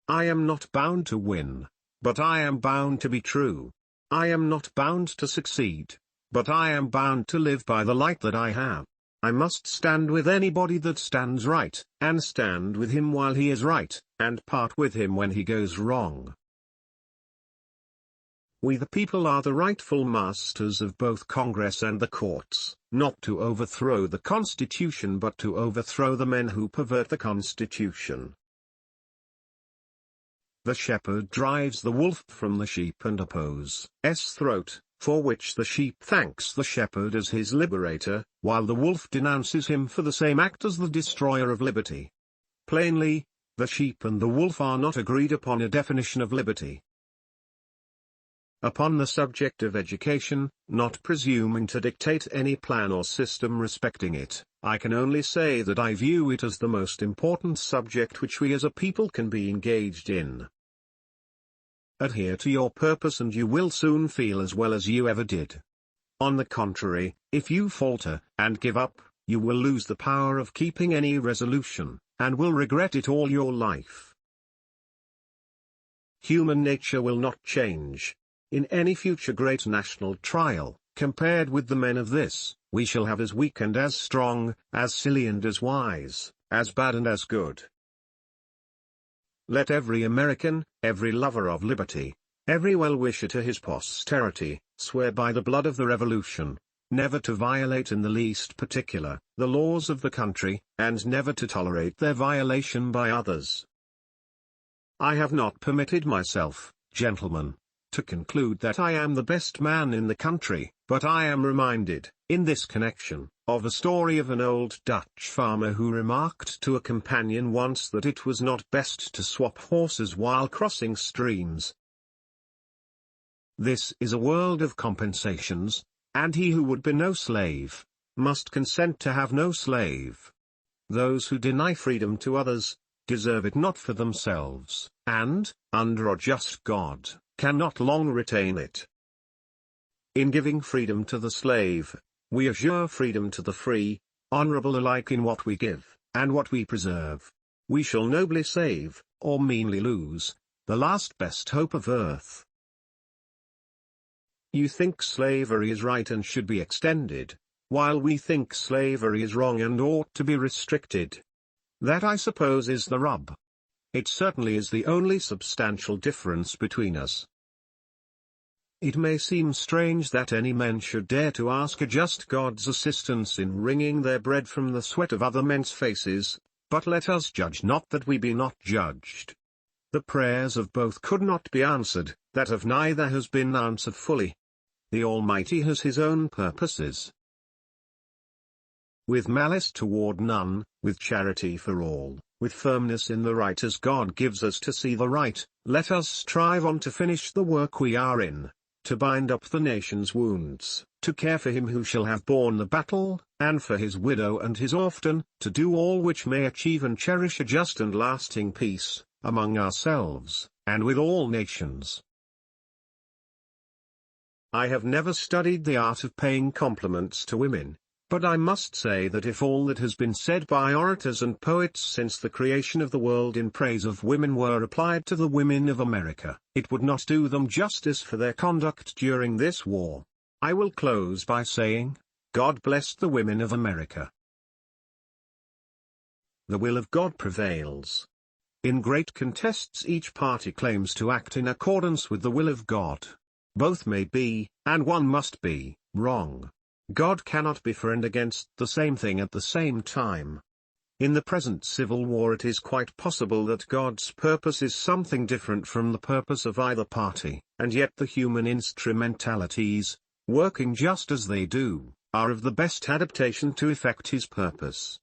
I am not bound to win, but I am bound to be true. I am not bound to succeed, but I am bound to live by the light that I have. I must stand with anybody that stands right, and stand with him while he is right, and part with him when he goes wrong. We the people are the rightful masters of both Congress and the courts, not to overthrow the Constitution but to overthrow the men who pervert the Constitution. The shepherd drives the wolf from the sheep and oppose's throat, for which the sheep thanks the shepherd as his liberator, while the wolf denounces him for the same act as the destroyer of liberty. Plainly, the sheep and the wolf are not agreed upon a definition of liberty. Upon the subject of education, not presuming to dictate any plan or system respecting it, I can only say that I view it as the most important subject which we as a people can be engaged in. Adhere to your purpose and you will soon feel as well as you ever did. On the contrary, if you falter, and give up, you will lose the power of keeping any resolution, and will regret it all your life. Human nature will not change. In any future great national trial, compared with the men of this, we shall have as weak and as strong, as silly and as wise, as bad and as good. Let every American, every lover of liberty, every well-wisher to his posterity, swear by the blood of the Revolution, never to violate in the least particular, the laws of the country, and never to tolerate their violation by others. I have not permitted myself, gentlemen, to conclude that I am the best man in the country, but I am reminded, in this connection, of a story of an old Dutch farmer who remarked to a companion once that it was not best to swap horses while crossing streams. This is a world of compensations, and he who would be no slave, must consent to have no slave. Those who deny freedom to others, deserve it not for themselves, and, under a just God, cannot long retain it. In giving freedom to the slave, we assure freedom to the free, honorable alike in what we give, and what we preserve. We shall nobly save, or meanly lose, the last best hope of earth. You think slavery is right and should be extended, while we think slavery is wrong and ought to be restricted. That I suppose is the rub. It certainly is the only substantial difference between us. It may seem strange that any men should dare to ask a just God's assistance in wringing their bread from the sweat of other men's faces, but let us judge not that we be not judged. The prayers of both could not be answered, that of neither has been answered fully. The Almighty has his own purposes. With malice toward none, with charity for all, with firmness in the right as God gives us to see the right, let us strive on to finish the work we are in, to bind up the nation's wounds, to care for him who shall have borne the battle, and for his widow and his orphan, to do all which may achieve and cherish a just and lasting peace, among ourselves, and with all nations. I have never studied the art of paying compliments to women, but I must say that if all that has been said by orators and poets since the creation of the world in praise of women were applied to the women of America, it would not do them justice for their conduct during this war. I will close by saying, God bless the women of America. The will of God prevails. In great contests each party claims to act in accordance with the will of God. Both may be, and one must be, wrong. God cannot be for and against the same thing at the same time. In the present civil war it is quite possible that God's purpose is something different from the purpose of either party, and yet the human instrumentalities, working just as they do, are of the best adaptation to effect his purpose.